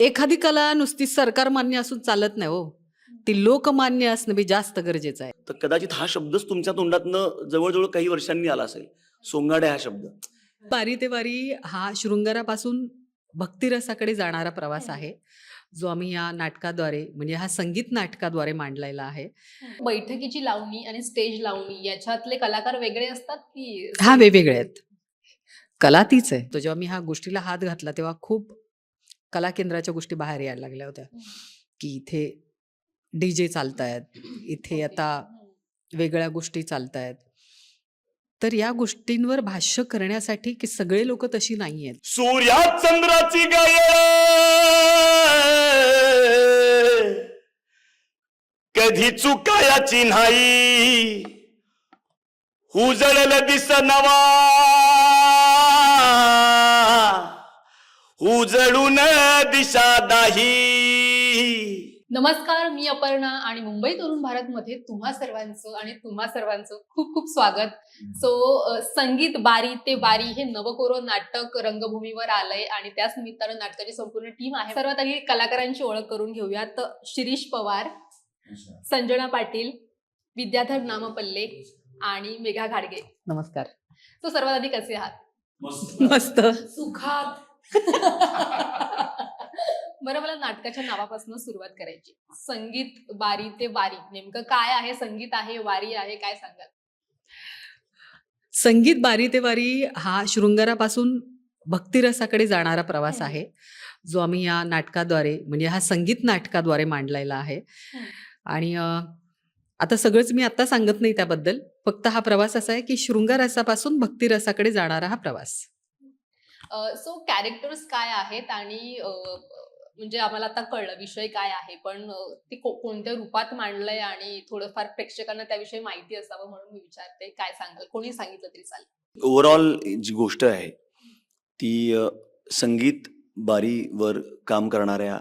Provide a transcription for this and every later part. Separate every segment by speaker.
Speaker 1: एखादी कला नुसती सरकार मान्य असून चालत नाही हो. ती लोकमान्य असणं बी जास्त गरजेचं आहे.
Speaker 2: तर कदाचित हा शब्दच तुमच्या तोंडातनं जवळजवळ काही वर्षांनी आला असेल, सोंगाड्या हा शब्द.
Speaker 1: वारी ते वारी हा शृंगारापासून भक्तिरसाकडे जाणारा प्रवास आहे, जो आम्ही या नाटकाद्वारे म्हणजे हा संगीत नाटकाद्वारे मांडलेला आहे.
Speaker 3: बैठकीची लावणी आणि स्टेज लावणी याच्यातले कलाकार वेगळे असतात की
Speaker 1: हा वेगवेगळे आहेत. कला तीच आहे. तो जेव्हा मी ह्या गोष्टीला हात घातला तेव्हा खूप कला केंद्राच्या गोष्टी बाहेर यायला लागल्या होत्या, की इथे डीजे चालतायत, इथे आता वेगळ्या गोष्टी चालतायत. तर या गोष्टींवर भाष्य करण्यासाठी की सगळे लोक तशी नाहीयेत.
Speaker 2: सूर्या चंद्राची गाय कधी चुकायाची नाही, उजळल दिसनवा उजळून दिशा दाही.
Speaker 3: नमस्कार, मी अपर्णा आणि मुंबई तरुण भारतमध्ये तुम्हा सर्वांचं खूप खूप स्वागत. संगीत बारी ते वारी हे नवकोरो नाटक रंगभूमीवर आलंय आणि त्याच निमित्तानं नाटकाची संपूर्ण टीम आहे. सर्वात आधी कलाकारांची ओळख करून घेऊयात. शिरीष पवार, संजना पाटील, विद्याधर नामपल्ले आणि मेघा घाडगे.
Speaker 1: नमस्कार.
Speaker 3: सर्वात आधी कसे आहात?
Speaker 1: मस्त.
Speaker 3: सुखात. बरं, मला नाटकाच्या नावापासून सुरुवात करायची. संगीत बारी ते वारी नेमकं काय आहे? संगीत आहे, वारी आहे, काय सांगाल?
Speaker 1: संगीत बारी ते वारी हा शृंगारापासून भक्तिरसाकडे जाणारा प्रवास आहे, जो आम्ही या नाटकाद्वारे म्हणजे हा संगीत नाटकाद्वारे मांडलेला आहे. आणि आता सगळंच मी आता सांगत नाही त्याबद्दल, फक्त हा प्रवास असा आहे की शृंगारसापासून भक्तिरसाकडे जाणारा हा प्रवास.
Speaker 3: कॅरेक्टर्स काय आहेत आणि म्हणजे आम्हाला आता कळलं विषय काय आहे, पण ते कोणत्या रूपात मांडलंय आणि थोडंफार प्रेक्षकांना त्याविषयी माहिती असावं म्हणून मी विचारते. काय सांगाल? कोणी सांगितलं तरी चालेल.
Speaker 2: ओव्हरऑल जी गोष्ट आहे ती संगीत बारीवर काम करणाऱ्या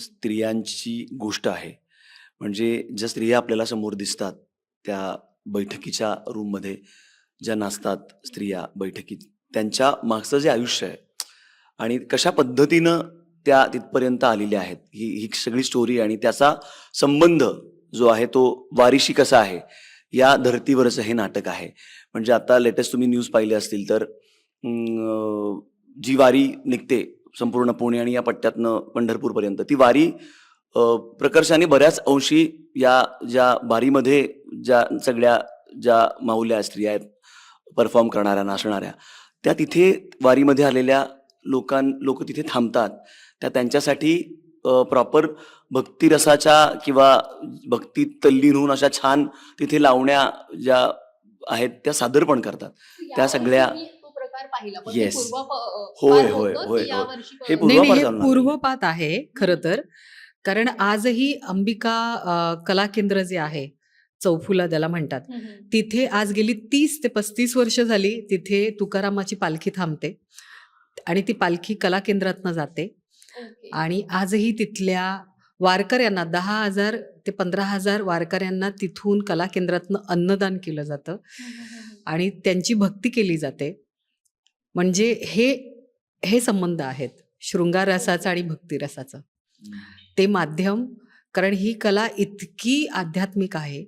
Speaker 2: स्त्रियांची गोष्ट आहे. म्हणजे ज्या स्त्रिया आपल्याला समोर दिसतात त्या बैठकीच्या रूममध्ये ज्या नाचतात स्त्रिया बैठकीत, त्यांच्या मागचं जे आयुष्य आहे आणि कशा पद्धतीनं त्या तिथपर्यंत आलेल्या आहेत, ही सगळी स्टोरी आणि त्याचा संबंध जो आहे तो वारीशी कसा आहे या धर्तीवरचं हे नाटक आहे. म्हणजे आता लेटेस्ट तुम्ही न्यूज पाहिले असतील तर जी वारी निघते संपूर्ण पुणे आणि या पट्ट्यातनं पंढरपूरपर्यंत, ती वारी प्रकर्षाने बऱ्याच अंशी या ज्या वारीमध्ये ज्या माऊल्या स्त्रिया आहेत परफॉर्म करणाऱ्या, नाचणाऱ्या, त्या तिथे वारीमध्ये आलेल्या लोक तिथे थांबतात. त्यांच्यासाठी प्रॉपर भक्तिरसाच्या किंवा भक्तीत तल्लीन होऊन अशा छान तिथे लावण्या ज्या आहेत त्या सादर पण करतात. त्या सगळ्या येस, होय होय होय हे
Speaker 1: पूर्वपात आहे खरं तर. कारण आजही अंबिका कला केंद्र जे आहे, चौफुला त्याला म्हणतात, तिथे आज गेली 30 ते 35 वर्ष झाली तिथे तुकारामाची पालखी थांबते आणि ती पालखी कला केंद्रातनं जाते. आणि आजही तिथल्या वारकऱ्यांना 10,000 ते 15,000 वारकऱ्यांना तिथून कला केंद्रातनं अन्नदान केलं जातं आणि त्यांची भक्ती केली जाते. म्हणजे हे संबंध आहेत शृंगार रसाचा आणि भक्तिरसाचा. ते माध्यम, कारण ही कला इतकी आध्यात्मिक आहे.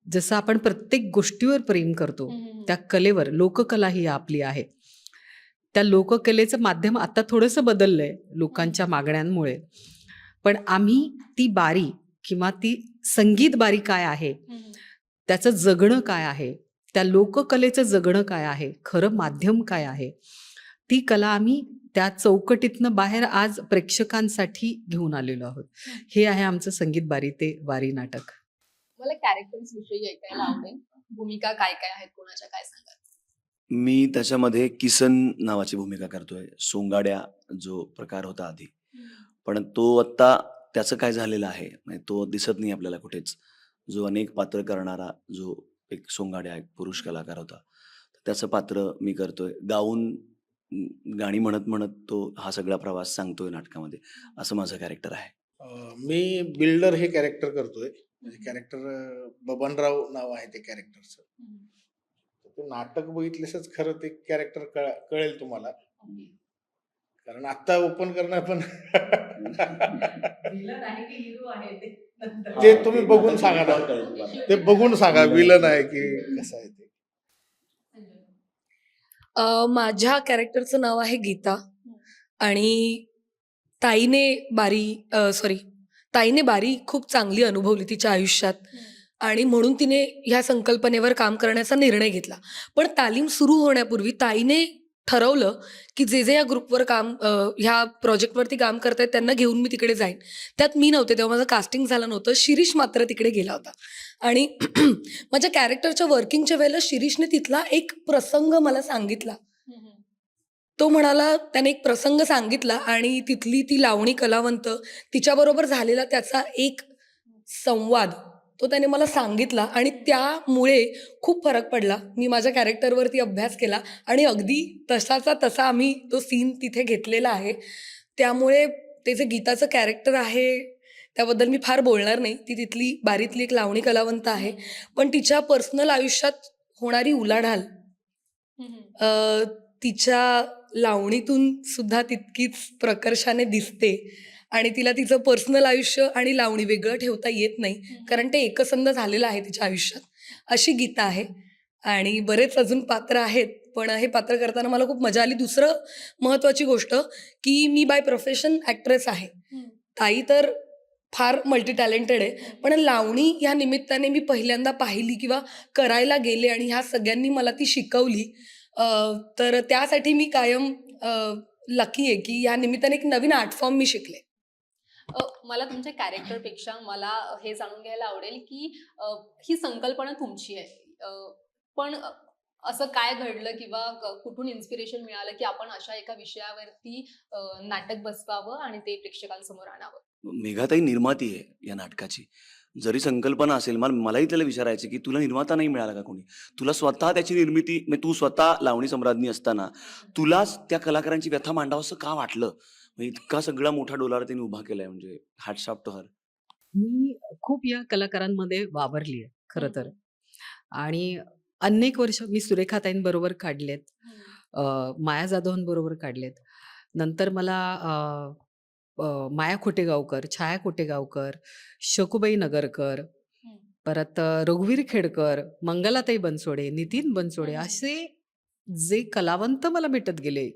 Speaker 1: जसं आपण प्रत्येक गोष्टीवर प्रेम करतो त्या कलेवर, लोककला ही आपली आहे. त्या लोककलेचं माध्यम आता थोडंसं बदललंय लोकांच्या मागण्यांमुळे, पण आम्ही ती बारी किंवा ती संगीत बारी काय आहे, त्याचं जगणं काय आहे, त्या लोककलेचं जगणं काय आहे, खरं माध्यम काय आहे, ती कला आम्ही त्या चौकटीतनं बाहेर आज प्रेक्षकांसाठी घेऊन आलेलो आहोत. हे आहे आमचं संगीत बारी ते वारी नाटक.
Speaker 3: मला कॅरेक्टर्स विषयी ऐकायला आवडेल. भूमिका काय काय आहेत, कोणाच्या, काय सांगाल?
Speaker 2: मी त्याच्यामध्ये किसन नावाची भूमिका करतोय. सोंगाड्या जो प्रकार होता आधी, पण तो आता त्याचं काय झालेलं आहे तो दिसत नाही आपल्याला कुठेच. जो अनेक पात्र करणारा जो एक सोंगाड्या एक पुरुष कलाकार होता, त्याचं पात्र मी करतोय. गाऊन गाणी म्हणत म्हणत तो हा सगळा प्रवास सांगतोय नाटकामध्ये, असं माझं कॅरेक्टर आहे.
Speaker 4: मी बिल्डर हे कॅरेक्टर करतोय. म्हणजे कॅरेक्टर बबनराव नाव आहे ते कॅरेक्टरचं. ते नाटक बघितल्यासच खरं ते कॅरेक्टर कळेल तुम्हाला. कारण आत्ता ओपन करणं पण ते तुम्ही बघून सांगा ना. ते बघून सांगा विलन आहे की कसं आहे ते.
Speaker 5: माझ्या कॅरेक्टरचं नाव आहे गीता आणि ताईने बारी खूप चांगली अनुभवली तिच्या आयुष्यात आणि म्हणून तिने ह्या संकल्पनेवर काम करण्याचा निर्णय घेतला. पण तालीम सुरू होण्यापूर्वी ताईने ठरवलं की जे जे या ग्रुपवर ह्या प्रोजेक्टवरती काम करतायत त्यांना घेऊन मी तिकडे जाईन. त्यात मी नव्हते, तेव्हा माझं कास्टिंग झालं नव्हतं. शिरीष मात्र तिकडे गेला होता आणि माझ्या कॅरेक्टरच्या वर्किंगच्या वेळेला शिरीषने तिथला एक प्रसंग मला सांगितला. तो म्हणाला, त्याने एक प्रसंग सांगितला आणि तिथली ती लावणी कलावंत, तिच्याबरोबर झालेला त्याचा एक संवाद तो त्याने मला सांगितला आणि त्यामुळे खूप फरक पडला. मी माझ्या कॅरेक्टरवरती अभ्यास केला आणि अगदी तसाचा तसा आम्ही तो सीन तिथे घेतलेला आहे. त्यामुळे ते जे गीताचं कॅरेक्टर आहे त्याबद्दल मी फार बोलणार नाही. ती तिथली बारीतली एक लावणी कलावंत आहे, पण तिच्या पर्सनल आयुष्यात होणारी उलाढाल तिच्या लावणीतून सुद्धा तितकीच प्रकर्षाने दिसते आणि तिला तिचं पर्सनल आयुष्य आणि लावणी वेगळं ठेवता येत नाही, कारण ते एकसंध झालेलं आहे तिच्या आयुष्यात. अशी गीता आहे आणि बरेच अजून पात्र आहेत, पण हे पात्र करताना मला खूप मजा आली. दुसरं महत्त्वाची गोष्ट की मी बाय प्रोफेशन ॲक्ट्रेस आहे. ताई तर फार मल्टी टॅलेंटेड आहे, पण लावणी ह्या निमित्ताने मी पहिल्यांदा पाहिली किंवा करायला गेले आणि ह्या सगळ्यांनी मला ती शिकवली. तर त्यासाठी मी कायम लकी आहे की या निमित्ताने एक नवीन आर्ट फॉर्म मी शिकले.
Speaker 3: मला तुमच्या कॅरेक्टरपेक्षा मला हे जाणून घ्यायला आवडेल की ही संकल्पना तुमची आहे, पण असं काय घडलं किंवा कुठून इन्स्पिरेशन मिळालं की आपण अशा एका विषयावरती नाटक बसवावं आणि ते प्रेक्षकांसमोर आणावं?
Speaker 2: मेघाताई निर्माती आहे या नाटकाची. जरी संकल्पना असेल, मलाही त्याला विचारायचं की तुला निर्माता नाही मिळाला का कोणी? तुला स्वतः त्याची निर्मिती, म्हणजे तू स्वतः लावणी सम्राज्ञी असताना तुलाच त्या कलाकारांची व्यथा मांडावंसं का वाटलं? म्हणजे इतका सगळा मोठा डोलारा त्यांनी उभा केलाय, म्हणजे हॅट्स ऑफ टू हर.
Speaker 1: मी खूप या कलाकारांमध्ये वावरली आहे खरं तर. आणि अनेक वर्ष मी सुरेखाताईंबरोबर काढलेत, माया जाधवांबरोबर काढलेत. नंतर मला माया खोटेगावकर, छाया खोटेगावकर, शकुबाई नगरकर, परत रघुवीर खेडकर, मंगलाताई बनसोडे, नितीन बनसोडे, असे जे कलावंत मला भेटत गेले.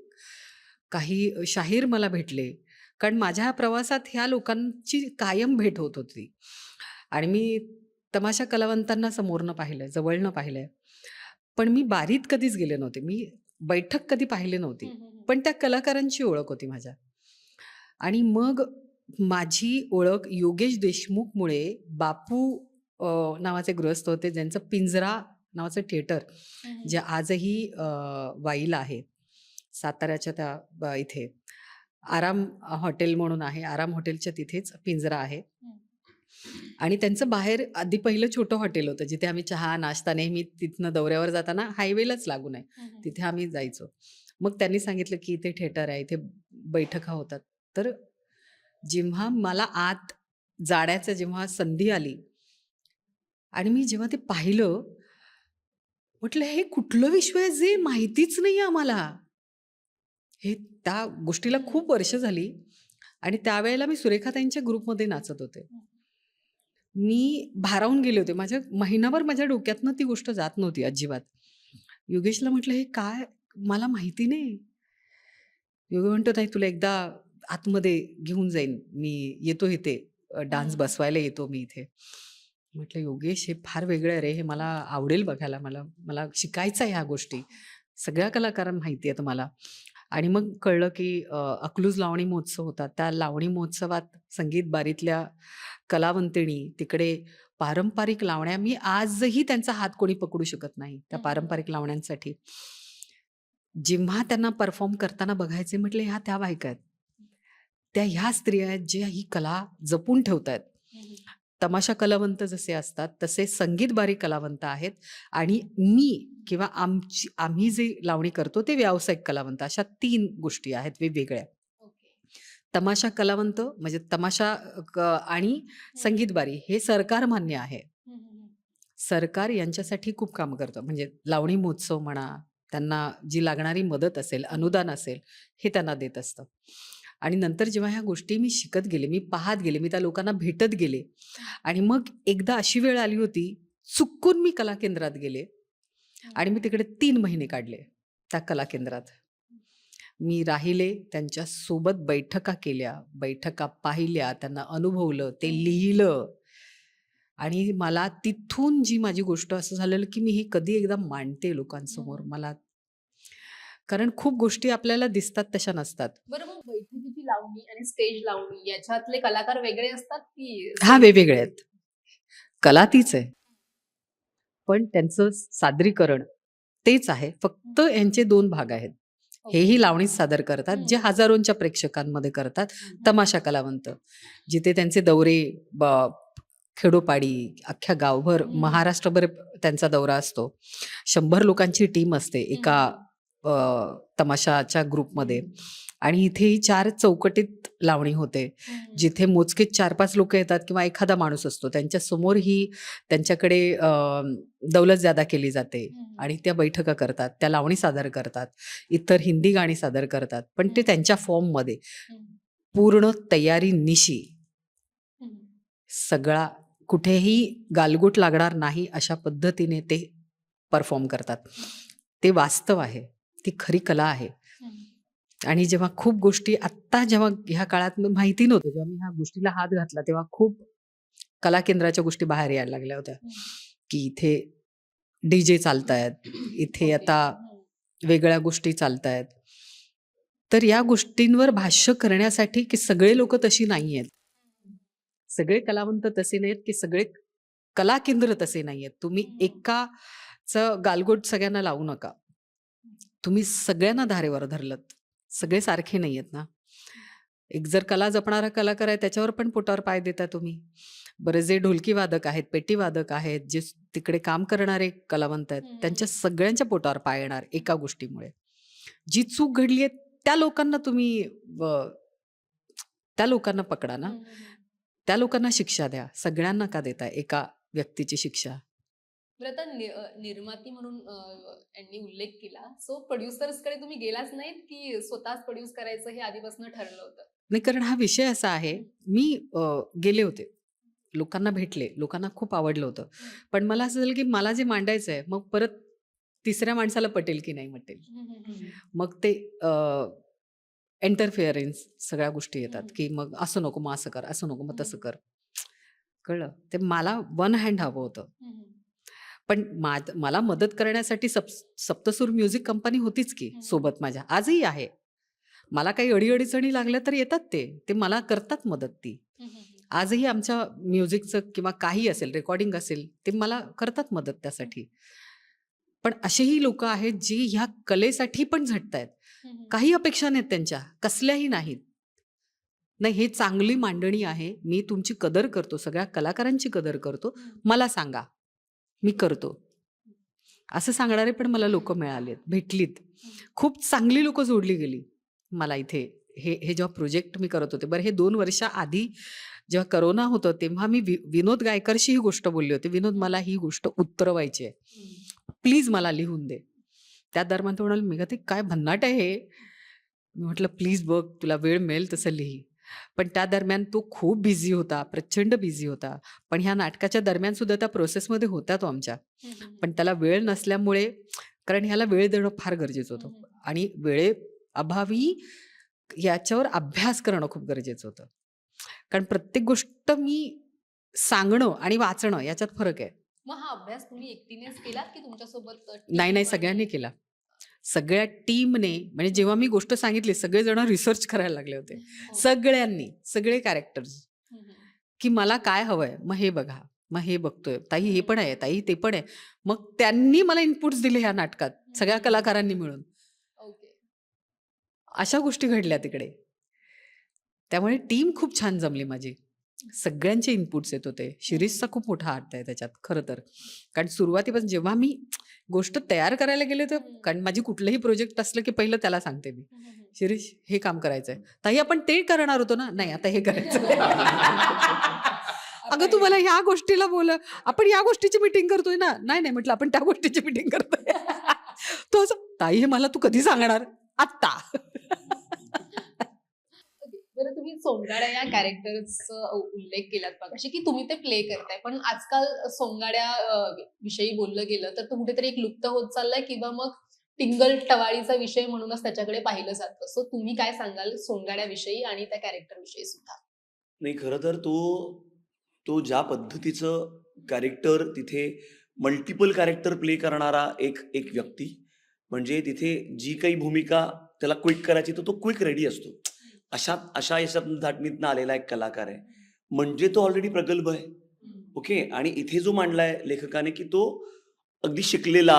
Speaker 1: काही शाहीर मला भेटले, कारण माझ्या प्रवासात ह्या लोकांची कायम भेट होत होती आणि मी तमाशा कलावंतांना समोरनं पाहिलंय, जवळनं पाहिलंय. पण मी बारीत कधीच गेले नव्हते, मी बैठक कधी पाहिली नव्हती, पण त्या कलाकारांची ओळख होती माझ्या. आणि मग माझी ओळख योगेश देशमुखमुळे. बापू नावाचे गृहस्थ होते, ज्यांचं पिंजरा नावाचं थिएटर जे आजही वाईला आहे, साताऱ्याच्या त्या इथे आराम हॉटेल म्हणून आहे, आराम हॉटेलच्या तिथेच पिंजरा आहे. आणि त्यांचं बाहेर आधी पहिलं छोटं हॉटेल होतं, जिथे आम्ही चहा नाश्ता नेहमी तिथनं दौऱ्यावर जाताना हायवेलाच लागून आहे तिथे आम्ही जायचो. मग त्यांनी सांगितलं की इथे थिएटर आहे, इथे बैठका होतात. तर जेव्हा मला आत जाण्याचं जेव्हा संधी आली आणि मी जेव्हा ते पाहिलं, म्हटलं हे कुठलं विश्व आहे जे माहितीच नाही आम्हाला. हे त्या गोष्टीला खूप वर्ष झाली आणि त्यावेळेला मी सुरेखाताईंच्या ग्रुपमध्ये नाचत होते. मी भारावून गेले होते. महिनाभर माझ्या डोक्यातनं ती गोष्ट जात नव्हती अजिबात. योगेशला म्हटलं हे काय, मला माहिती नाही. योगेश म्हणतो नाही, तुला एकदा आतमध्ये घेऊन जाईन, मी येतो इथे डान्स बसवायला येतो मी इथे. म्हटलं योगेश हे फार वेगळं आहे रे, हे मला आवडेल बघायला, मला शिकायचं आहे ह्या गोष्टी. सगळ्या कलाकारांना माहिती आहेत मला. आणि मग कळलं की अकलूज लावणी महोत्सव होता. त्या लावणी महोत्सवात संगीत बारीतल्या कलावंतिणी तिकडे पारंपरिक लावण्या, मी आजही त्यांचा हात कोणी पकडू शकत नाही त्या पारंपरिक लावण्यांसाठी. जेव्हा त्यांना परफॉर्म करताना बघायचे, म्हटले ह्या त्या बायका आहेत, त्या ह्या स्त्रिया आहेत ज्या ही कला जपून ठेवतायत. तमाशा कलावंत जसे असतात तसे संगीत बारी कलावंत आहेत आणि मी किंवा आम्ही जे लावणी करतो ते व्यावसायिक कलावंत. अशा 3 गोष्टी आहेत वेगवेगळ्या. तमाशा कलावंत म्हणजे तमाशा आणि संगीत बारी हे सरकार मान्य आहे. सरकार यांच्यासाठी खूप काम करतं, म्हणजे लावणी महोत्सव म्हणा त्यांना जी लागणारी मदत असेल, अनुदान असेल, हे त्यांना देत असतं. आणि नंतर जेव्हा ह्या गोष्टी मी शिकत गेले, मी पाहत गेले, मी त्या लोकांना भेटत गेले आणि मग एकदा अशी वेळ आली होती, चुकून मी कला केंद्रात गेले आणि मी तिकडे 3 महिने काढले त्या कला केंद्रात. मी राहिले, त्यांच्या सोबत बैठका केल्या, बैठका पाहिल्या, त्यांना अनुभवलं, ते लिहिलं आणि मला तिथून जी माझी गोष्ट असं झालेलं, की मी ही कधी एकदा मांडते लोकांसमोर. मला कारण खूप गोष्टी आपल्याला दिसतात तशा नसतात.
Speaker 3: बरं, मग बैठकीची लावणी आणि स्टेज लावणी याच्यातले कलाकार वेगळे असतात की
Speaker 1: वेगवेगळे आहेत. कला तीच आहे. पण त्यांचं सादरीकरण तेच आहे. फक्त यांचे 2 भाग आहेत. हेही लावणीच सादर करतात, जे हजारोंच्या प्रेक्षकांमध्ये करतात. तमाशा कलावंत, जिथे त्यांचे दौरे खेडोपाडी, अख्ख्या गावभर, महाराष्ट्रभर त्यांचा दौरा असतो. 100 लोकांची टीम असते एका तमाशाच्या ग्रुपमध्ये आणि इथेही 4 चौकटीत लावणी होते, जिथे मोजकेच 4-5 लोक येतात किंवा एखादा माणूस असतो. त्यांच्या समोर ही त्यांच्याकडे दौलतजादा केली जाते आणि त्या बैठका करतात, त्या लावणी सादर करतात, इतर हिंदी गाणी सादर करतात, पण ते त्यांच्या फॉर्ममध्ये पूर्ण तयारीनिशी सगळा कुठेही गालगोट लागणार नाही अशा पद्धतीने ते परफॉर्म करतात. ते वास्तव आहे, ती खरी कला आहे. आणि जेव्हा खूप गोष्टी आत्ता जेव्हा ह्या काळात माहिती नव्हतं, जेव्हा मी ह्या गोष्टीला हात घातला तेव्हा खूप कला केंद्राच्या गोष्टी बाहेर यायला लागल्या होत्या, की इथे डीजे चालतायत, इथे आता वेगळ्या गोष्टी चालतायत. तर या गोष्टींवर भाष्य करण्यासाठी की सगळे लोक तशी नाही आहेत, सगळे कलावंत तसे नाहीत, की सगळे कला केंद्र तसे नाहीयेत. तुम्ही एकाचं गालगोट सगळ्यांना लावू नका. तुम्ही सगळ्यांना धारेवर धरलत, सगळे सारखे नाहीयेत ना. एक जर कला जपणारा कलाकार आहे त्याच्यावर पण पोटावर पाय देता तुम्ही. बरे जे ढोलकी वादक आहेत, पेटी वादक आहेत, जे तिकडे काम करणारे कलावंत आहेत, त्यांच्या सगळ्यांच्या पोटावर पाय येणार एका गोष्टीमुळे. जी चूक घडली आहे त्या लोकांना तुम्ही त्या लोकांना पकडा ना, त्या लोकांना शिक्षा द्या. सगळ्यांना का देताय एका व्यक्तीची शिक्षा?
Speaker 3: बरं, आता निर्माती म्हणून यांनी उल्लेख केला. सो प्रोड्युसर्स कडे तुम्ही गेलाच नाहीत की स्वतःच प्रोड्यूस करायचं हे आधीपासून ठरलं होतं?
Speaker 1: नाही, कारण हा विषय असा आहे, मी गेले होते, लोकांना भेटले, लोकांना खूप आवडलं होतं. पण मला असं झालं की मला जे मांडायचं आहे, मग परत तिसऱ्या माणसाला पटेल की नाही पटेल. मग ते इंटरफिअरन्स सगळ्या गोष्टी येतात, की मग असं नको, मग असं कर, असं नको, मग तसं कर. कळलं? ते मला वन हँड हवं होतं. पण मला मदत करण्यासाठी सप्तसूर म्युझिक कंपनी होतीच की सोबत माझ्या, आजही आहे. मला काही अडीअडचणी लागल्या तर येतात ते मला करतात मदत ती. आजही आमच्या म्युझिकचं किंवा काही असेल, रेकॉर्डिंग असेल, ते मला करतात मदत त्यासाठी. पण असेही लोक आहेत जी ह्या कलेसाठी पण झटतायत. काही अपेक्षा नाहीत त्यांच्या, कसल्याही नाहीत. नाही, हे चांगली मांडणी आहे, मी तुमची कदर करतो, सगळ्या कलाकारांची कदर करतो, मला सांगा, मी करतो. असं सांगणारे पण मला लोक मिळालेत, भेटलीत. खूप चांगली लोक जोडली गेली मला इथे. हे जेव्हा प्रोजेक्ट मी करत होते, बरं हे 2 वर्षाआधी जेव्हा करोना होतं तेव्हा मी विनोद गायकरशी ही गोष्ट बोलली होती. विनोद, मला ही गोष्ट उतरवायची आहे, प्लीज मला लिहून दे. त्या दरम्यान तो म्हणाला, मेघा ते काय भन्नाट आहे हे. मी म्हटलं प्लीज बघ, तुला वेळ मिळेल तसं लिही. पण त्या दरम्यान तो खूप बिझी होता, प्रचंड बिझी होता. पण ह्या नाटकाच्या दरम्यान सुद्धा त्या प्रोसेसमध्ये होता तो आमच्या. पण त्याला वेळ नसल्यामुळे, कारण ह्याला वेळ देणं फार गरजेचं होतं आणि वेळेअभावी याच्यावर अभ्यास करणं खूप गरजेचं होतं. कारण प्रत्येक गोष्ट मी सांगणं आणि वाचणं याच्यात फरक आहे.
Speaker 3: मग हा अभ्यास तुम्ही एकटीनेच केलात की तुमच्यासोबत
Speaker 1: नाही, सगळ्यांनी केला. सगळ्या टीमने, म्हणजे जेव्हा मी गोष्ट सांगितली सगळेजण रिसर्च करायला लागले होते. सगळ्यांनी, सगळे कॅरेक्टर्स, की मला काय हवंय, मग हे बघा, मग हे बघतोय, ताई हे पण आहे, ताई ते पण आहे. मग त्यांनी मला इनपुट्स दिले ह्या नाटकात, सगळ्या कलाकारांनी मिळून. अशा गोष्टी घडल्या तिकडे. त्यामुळे टीम खूप छान जमली माझी. सगळ्यांचे इनपुट्स येत होते. शिरीषचा खूप मोठा हात आहे त्याच्यात खरं तर. कारण सुरुवातीपासून जेव्हा मी गोष्ट तयार करायला गेले तर, कारण माझी कुठलंही प्रोजेक्ट असलं की पहिलं त्याला सांगते मी, शिरीष हे काम करायचंय, ताई आपण ते करणार होतो ना, नाही आता हे करायचं. अगं तू मला ह्या गोष्टीला बोल, आपण या गोष्टीची मीटिंग करतोय ना. नाही नाही म्हटलं आपण त्या गोष्टीची मीटिंग करतोय. तो असं, ताई हे मला तू कधी सांगणार? आत्ता.
Speaker 3: बरं, तुम्ही सोंगाड्या या कॅरेक्टरचा उल्लेख केलात मगाशी की तुम्ही ते प्ले करताय, पण आजकाल सोंगाड्या विषयी बोललं गेलं तर तो कुठेतरी एक लुप्त होत चाललाय किंवा मग टिंगल टवाळीचा विषय म्हणूनच त्याच्याकडे पाहिलं जातं. सो तुम्ही काय सांगाल सोंगाड्याविषयी आणि त्या कॅरेक्टर विषयी सुद्धा?
Speaker 2: नाही, खरं तर तो तो ज्या पद्धतीचं कॅरेक्टर तिथे मल्टिपल कॅरेक्टर प्ले करणारा एक एक व्यक्ती, म्हणजे तिथे जी काही भूमिका त्याला क्विक करायची तर तो क्विक रेडी असतो. अशा अशा याच्यातून धाटणीतनं आलेला एक कलाकार आहे, म्हणजे तो ऑलरेडी प्रगल्भ आहे. ओके. आणि इथे जो मांडलाय लेखकाने की तो अगदी शिकलेला,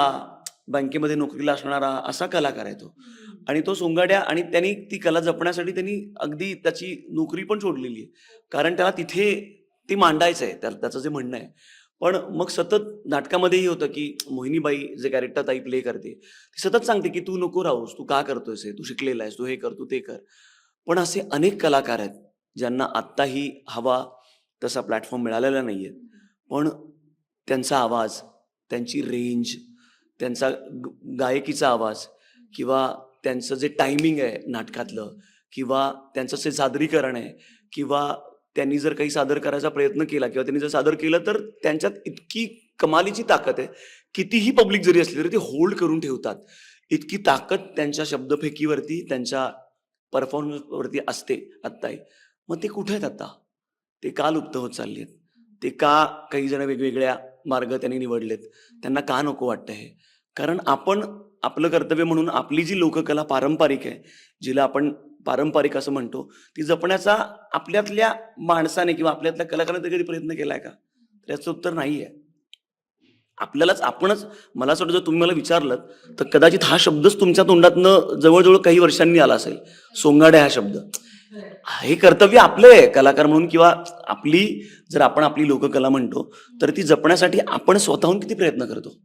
Speaker 2: बँकेमध्ये नोकरीला असणारा असा कलाकार आहे तो. आणि तो सोंगाड्या, आणि त्यांनी ती कला जपण्यासाठी त्यांनी अगदी त्याची नोकरी पण सोडलेली आहे, कारण त्याला तिथे ते मांडायचं आहे, त्याचं जे म्हणणं आहे. पण मग सतत नाटकामध्येही होतं की मोहिनीबाई जे कॅरेक्टर ताई प्ले करते ती सतत सांगते की तू नको राहूस, तू का करतोयस हे, तू शिकलेला आहेस, तू हे कर, तू ते कर. पण असे अनेक कलाकार आहेत ज्यांना आत्ताही हवा तसा प्लॅटफॉर्म मिळालेला नाहीये, पण त्यांचा आवाज, त्यांची रेंज, त्यांचा गायकीचा आवाज, किंवा त्यांचं जे टायमिंग आहे नाटकातलं, किंवा त्यांचं जे सादरीकरण आहे, किंवा त्यांनी जर काही सादर करायचा प्रयत्न केला किंवा त्यांनी जर सादर केलं तर त्यांच्यात इतकी कमालीची ताकद आहे, कितीही पब्लिक जरी असली तरी ते होल्ड करून ठेवतात. इतकी ताकद त्यांच्या शब्दफेकीवरती, त्यांच्या परफॉर्मन्सवरती असते आत्ताही. मग ते कुठे आहेत आता? ते का लुप्त होत चालली आहेत? ते का काही जण वेगवेगळ्या मार्ग त्यांनी निवडलेत? त्यांना का नको वाटतं हे? कारण आपण आपलं कर्तव्य म्हणून आपली जी लोककला पारंपरिक आहे, जिला आपण पारंपरिक असं म्हणतो, ती जपण्याचा आपल्यातल्या माणसाने किंवा आपल्यातल्या कलाकाराने कधी प्रयत्न केलाय का? तर याचं उत्तर नाहीये. आपणच, मला असं वाटतं जर तुम्ही मला विचारलं तर कदाचित हा शब्दच तुमच्या तोंडातनं जवळजवळ काही वर्षांनी आला असेल, सोंगाड्या हा शब्द. हे कर्तव्य आपलं आहे कलाकार म्हणून, किंवा आपली, जर आपण आपली लोककला म्हणतो तर ती जपण्यासाठी आपण स्वतःहून किती प्रयत्न करतो?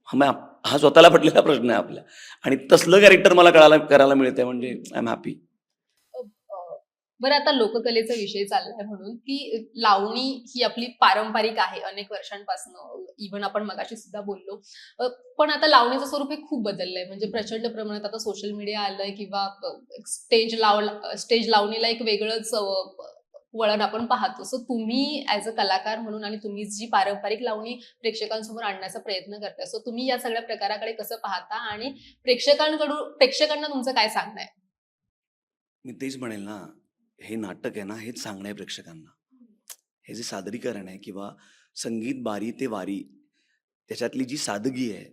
Speaker 2: हा स्वतःला पटलेला प्रश्न आहे आपला. आणि तसलं कॅरेक्टर मला करायला मिळतंय म्हणजे आय एम हॅपी.
Speaker 3: अ, अ, बरं, आता लोककलेचा विषय चाललाय म्हणून की लावणी ही आपली पारंपरिक आहे अनेक वर्षांपासून, इव्हन आपण मगाशी सुद्धा बोललो. पण आता लावणीचं स्वरूप हे खूप बदललंय, म्हणजे प्रचंड प्रमाणात आता सोशल मीडिया आलंय किंवा स्टेज लावणीला एक वेगळंच वळण आपण पाहतो. सो तुम्ही ऍज अ कलाकार म्हणून आणि तुम्ही जी पारंपरिक लावणी प्रेक्षकांसमोर आणण्याचा प्रयत्न करताय, सो तुम्ही या सगळ्या प्रकाराकडे कसं पाहता आणि प्रेक्षकांना तुमचं काय सांगणं आहे?
Speaker 2: मी तेच म्हणेल ना, हे नाटक आहे ना, हेच सांगणं आहे प्रेक्षकांना. हे जे सादरीकरण आहे किंवा संगीत बारी ते वारी, त्याच्यातली जी सादगी आहे,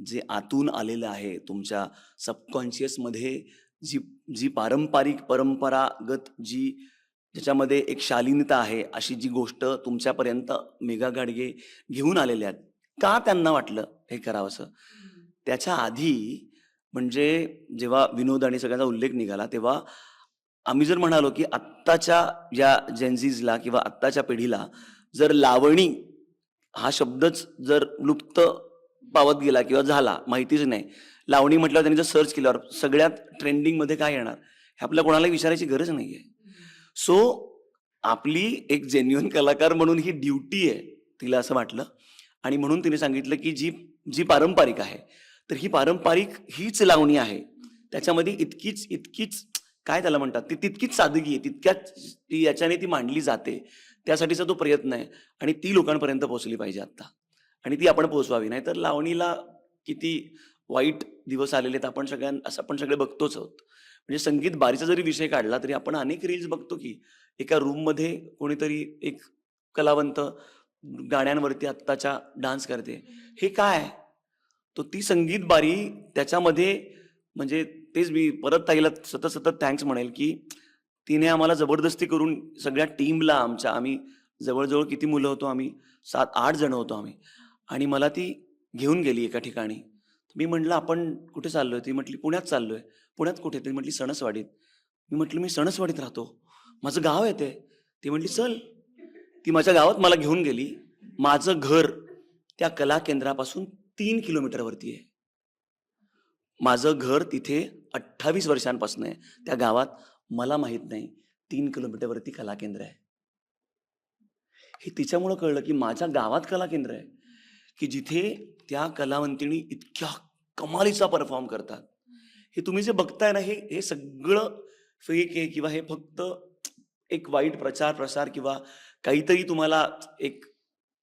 Speaker 2: जे आतून आलेलं आहे तुमच्या सबकॉन्शियसमध्ये, जी जी परंपरागत जी ज्याच्यामध्ये एक शालीनता आहे, अशी जी गोष्ट तुमच्यापर्यंत मेघा गाडगे घेऊन आलेल्या आहेत. का त्यांना वाटलं हे करावंसं? त्याच्या आधी, म्हणजे जेव्हा विनोद आणि सगळ्यांचा उल्लेख निघाला, तेव्हा आम्ही जर म्हणालो की आत्ताच्या या जेनझीजला किंवा आत्ताच्या पिढीला जर लावणी हा शब्दच जर लुप्त पावत गेला किंवा झाला, माहितीच नाही, लावणी म्हटल्यावर त्यांनी जर सर्च केल्यावर सगळ्यात ट्रेंडिंगमध्ये काय येणार हे आपल्या कोणाला विचारायची गरज नाहीये. सो आपली एक जेन्युइन कलाकार म्हणून ही ड्युटी आहे, तिला असं वाटलं. आणि म्हणून तिने सांगितलं की जी जी पारंपरिक आहे, तर ही पारंपरिक हीच लावणी आहे. त्याच्यामध्ये इतकीच काय त्याला म्हणतात, ती तितकीच सादगी आहे, तितक्याच याच्याने ती मांडली जाते. त्यासाठीचा तो प्रयत्न आहे आणि ती लोकांपर्यंत पोहोचली पाहिजे आता, आणि ती आपण पोहोचवावी. नाही तर लावणीला किती वाईट दिवस आलेले आहेत आपण सगळे बघतोच आहोत. म्हणजे संगीत बारीचा जरी विषय काढला तरी आपण अनेक रील्स बघतो की एका रूममध्ये कोणीतरी एक कलावंत गाण्यांवरती आत्ताच्या डान्स करते. हे काय? तो ती संगीत बारी त्याच्यामध्ये, म्हणजे तेच मी परत ताईला सतत थँक्स म्हणेल की तिने आम्हाला जबरदस्ती करून सगळ्या टीमला आम्ही जवळजवळ किती मुलं होतो आम्ही, 7-8 जण होतो आम्ही, आणि मला ती घेऊन गेली एका ठिकाणी. मी म्हटलं आपण कुठे चाललोय? ती म्हटली पुण्यात चाललोय. पुण्यात कुठे? ती म्हटली सणसवाडीत. मी म्हटलं मी सणसवाडीत राहतो, माझं गाव आहे ते. ती म्हटली चल. ती माझ्या गावात मला घेऊन गेली. माझं घर त्या कला केंद्रापासून 3 किलोमीटरवरती आहे. माझं घर तिथे 28 वर्षांपासून आहे त्या गावात. मला माहित नाही 3 किलोमीटरवरती कला केंद्र आहे. हे तिच्यामुळं कळलं की माझ्या गावात कला केंद्र आहे की जिथे त्या कलावंतिणी इतक्या कमालीचा परफॉर्म करतात. हे तुम्ही जे बघताय ना, हे हे सगळं फेक आहे किंवा हे फक्त एक वाईट प्रसार किंवा काहीतरी तुम्हाला एक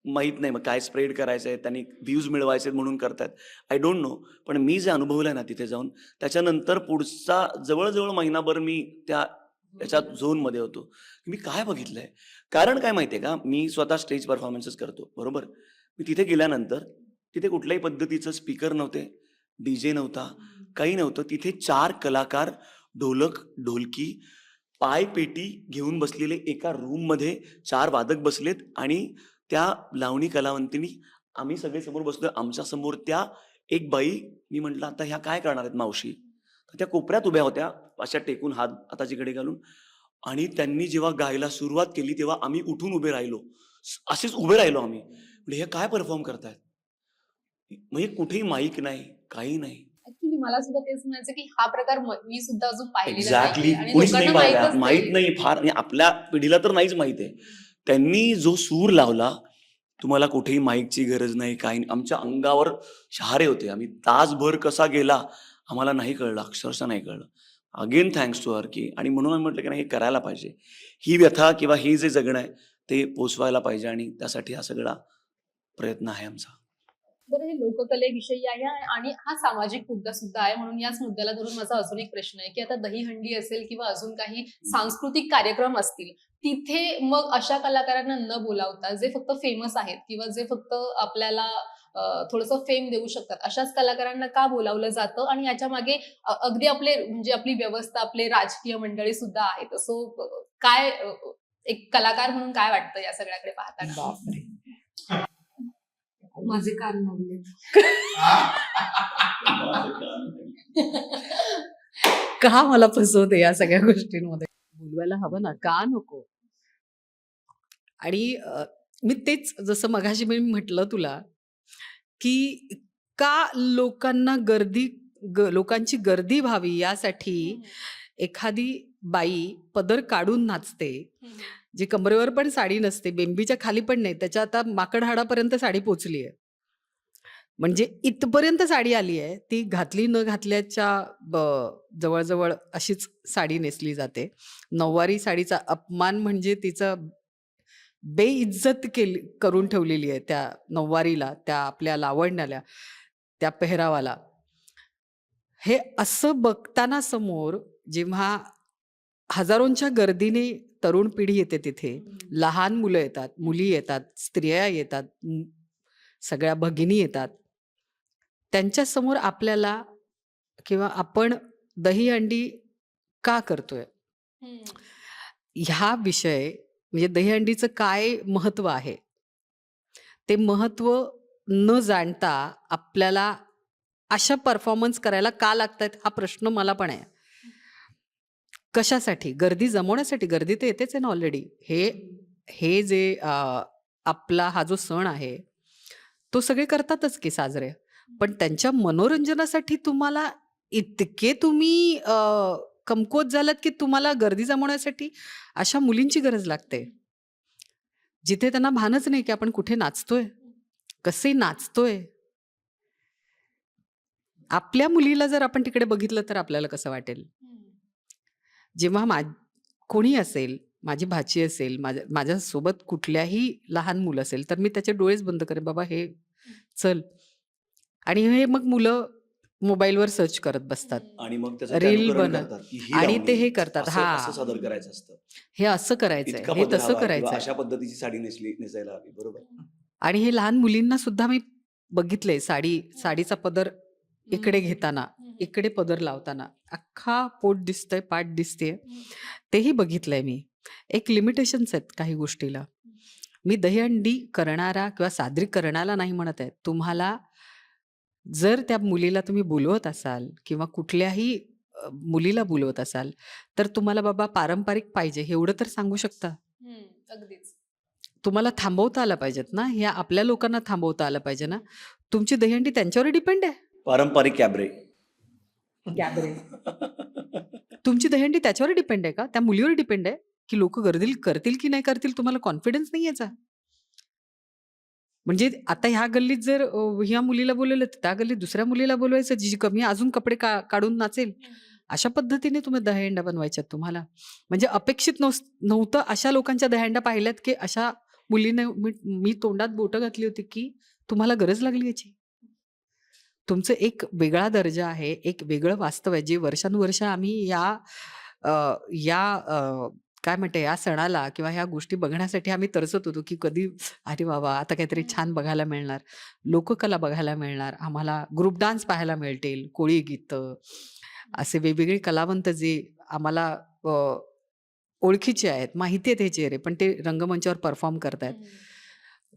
Speaker 2: माहीत नाही मग काय स्प्रेड करायचं आहे, त्यांनी व्ह्यूज मिळवायचे म्हणून करतायत. I don't know. पण मी जे अनुभवलंय ना तिथे जाऊन, त्याच्यानंतर पुढचा जवळ महिनाभर मी त्याच्या झोनमध्ये होतो. मी काय बघितलंय? कारण काय माहितीये का, मी स्वतः स्टेज परफॉर्मन्सेस करतो, बरोबर. मी तिथे गेल्यानंतर तिथे कुठल्याही पद्धतीचं स्पीकर नव्हते, डीजे नव्हता, काही नव्हतं. तिथे 4 कलाकार ढोलक, ढोलकी, पायपेटी घेऊन बसलेले एका रूममध्ये 4 वादक बसलेत आणि त्या लावणी कलावंतिनी आम्ही सगळे समोर बसलोय. आमच्या समोर त्या एक बाई, मी म्हटलं आता ह्या काय करणार आहेत मावशी? तर त्या कोपऱ्यात उभ्या होत्या, अशा टेकून हात हाताचीकडे घालून. आणि त्यांनी जेव्हा गायला सुरुवात केली तेव्हा आम्ही उठून उभे राहिलो. असेच उभे राहिलो आम्ही. म्हणजे हे काय परफॉर्म करतायत? म्हणजे कुठेही माईक नाही, काही नाही.
Speaker 3: ऍक्च्युली मला सुद्धा तेच म्हणायचं की हा प्रकार मी सुद्धा अजून पाहिलेला
Speaker 2: एक्झॅक्टली.
Speaker 3: नाहीये आणि
Speaker 2: कोणीच नाही
Speaker 3: लोकांना
Speaker 2: पाहिला,
Speaker 3: माहीतच
Speaker 2: माहित
Speaker 3: नाही.
Speaker 2: नाही फार. आणि आपल्या पिढीला तर नाहीच माहित आहे. त्यांनी जो सूर लावला, तुम्हाला कुठेही माईकची गरज नाही, काही नाही. आमच्या अंगावर शहारे होते. आम्ही तासभर कसा गेला आम्हाला नाही कळलं, अक्षरशः नाही कळलं. अगेन थँक्स टू हर की. आणि म्हणून आम्ही म्हटलं की नाही, हे करायला पाहिजे. ही व्यथा किंवा हे जे जगणं आहे ते पोचवायला पाहिजे आणि त्यासाठी हा सगळा प्रयत्न आहे आमचा.
Speaker 3: बरं, हे लोककलेविषयी आहे आणि हा सामाजिक मुद्दा सुद्धा आहे, म्हणून याच मुद्द्याला धरून माझा अजून एक प्रश्न आहे की आता दहीहंडी असेल किंवा अजून काही सांस्कृतिक कार्यक्रम असतील, तिथे मग अशा कलाकारांना न बोलावता जे फक्त फेमस आहेत किंवा जे फक्त आपल्याला थोडंसं फेम देऊ शकतात, अशाच कलाकारांना का बोलावलं जातं? आणि याच्या मागे अगदी आपले म्हणजे आपली व्यवस्था, आपले राजकीय मंडळी सुद्धा आहेत. सो काय एक कलाकार म्हणून काय वाटतं या सगळ्याकडे पाहताना?
Speaker 1: बापरे.
Speaker 5: माझे कान लागले.
Speaker 1: का मला फसवते या सगळ्या गोष्टींमध्ये? बोलवायला हवं ना, का नको? आणि मी तेच जसं मगाशी मी म्हटलं तुला की का लोकांना लोकांची गर्दी व्हावी यासाठी एखादी बाई पदर काढून नाचते, जी कमरेवर पण साडी नसते, बेंबीच्या खाली पण नाही, त्याच्या आता माकड हाडापर्यंत साडी पोचली आहे. म्हणजे इथपर्यंत साडी आली आहे. ती घातली न घातल्याच्या जवळ अशीच साडी नेसली जाते. नऊवारी साडीचा अपमान म्हणजे तिचं बेइज्जत करून ठेवलेली आहे त्या नऊवारीला, त्या आपल्या लावण्याला, त्या पेहरावाला. हे असं बघताना समोर जेव्हा हजारोंच्या गर्दीने तरुण पिढी येते तिथे, लहान मुलं येतात, मुली येतात, स्त्रिया येतात, सगळ्या भगिनी येतात, त्यांच्या समोर आपल्याला किंवा आपण दहीहंडी का करतोय ह्या विषय, म्हणजे दहीहंडीचं काय महत्व आहे ते महत्व न जाणता आपल्याला अशा परफॉर्मन्स करायला का लागतात हा प्रश्न मला पण आहे. कशासाठी? गर्दी जमवण्यासाठी. गर्दी तर येतेच आहे ना ऑलरेडी. हे जे आपला हा जो सण आहे तो सगळे करतातच की साजरे, पण त्यांच्या मनोरंजनासाठी तुम्हाला इतके तुम्ही कमकुवत झालात की तुम्हाला गर्दी जमवण्यासाठी अशा मुलींची गरज लागते, जिथे त्यांना भानच नाही की आपण कुठे नाचतोय, कसे नाचतोय. आपल्या मुलीला जर आपण तिकडे बघितलं तर आपल्याला कसं वाटेल? जेव्हा कोणी असेल, माझी भाची असेल, माझ्यासोबत कुठल्याही लहान मुलं असेल, तर मी त्याचे डोळेच बंद करेन, बाबा हे चल. आणि हे मग मुलं मोबाईलवर सर्च करत बसतात
Speaker 2: आणि मग त्याचं
Speaker 1: रील
Speaker 2: अनुकरण
Speaker 1: बनत
Speaker 2: करतात की ही
Speaker 1: आणि
Speaker 2: लावणी
Speaker 1: ते हे करतात,
Speaker 2: असं
Speaker 1: हा
Speaker 2: असं सादर करायचं असतं,
Speaker 1: हे असं करायचंय,
Speaker 2: इतका
Speaker 1: हे
Speaker 2: पदर
Speaker 1: तसं
Speaker 2: हवा किंवा
Speaker 1: करायचंय.
Speaker 2: अशा पद्धतीची साडी नेसायला हवी. बरोबर.
Speaker 1: आणि हे लहान मुलींना सुद्धा मी बघितलंय, साडीचा पदर इकडे घेताना, इकडे पदर लावताना अख्खा पोट दिसतंय, पाठ दिसतेय, तेही बघितलंय मी. एक लिमिटेशन्स आहेत काही गोष्टीला. मी दहीहंडी करणारा किंवा सादरीकरणाला नाही म्हणत आहे. तुम्हाला जर त्या मुलीला तुम्ही बोलवत असाल किंवा कुठल्याही मुलीला बोलवत असाल, तर तुम्हाला बाबा पारंपरिक पाहिजे एवढं तर सांगू शकता.
Speaker 3: अगदीच.
Speaker 1: तुम्हाला थांबवता आलं पाहिजेत ना, ह्या आपल्या लोकांना थांबवता आलं पाहिजे ना. तुमची दहीहंडी त्यांच्यावर डिपेंड आहे.
Speaker 2: पारंपरिक कॅबरे.
Speaker 1: तुमची दहीहंडी त्याच्यावर डिपेंड आहे का? त्या मुलीवर डिपेंड आहे की लोक गर्दी करतील की नाही करतील? तुम्हाला कॉन्फिडन्स नाही याचा? म्हणजे आता ह्या गल्लीत जर ह्या मुलीला बोलवलं तर त्या गल्लीत दुसऱ्या मुलीला बोलवायचं जी कमी अजून कपडे काढून नाचेल. अशा पद्धतीने तुम्ही दहीहंड्या बनवायच्यात तुम्हाला. म्हणजे अपेक्षित नव्हतं अशा लोकांच्या दहीहंड्या पाहिल्यात, की अशा मुलीने मी तोंडात बोटं घातली होती, की तुम्हाला गरज लागली याची. तुमचं एक वेगळा दर्जा आहे, एक वेगळं वास्तव आहे, जे वर्षानुवर्ष आम्ही अ, या काय म्हणते या सणाला किंवा ह्या गोष्टी बघण्यासाठी आम्ही तरसत होतो, की कधी अरे बाबा आता काहीतरी छान बघायला मिळणार, लोककला बघायला मिळणार, आम्हाला ग्रुप डान्स पाहायला मिळतील, कोळी गीतं, असे वेगवेगळे कलावंत जे आम्हाला अ, ओळखीचे आहेत, माहिती आहेत हे चेहरे, पण ते रंगमंचावर परफॉर्म करतायत.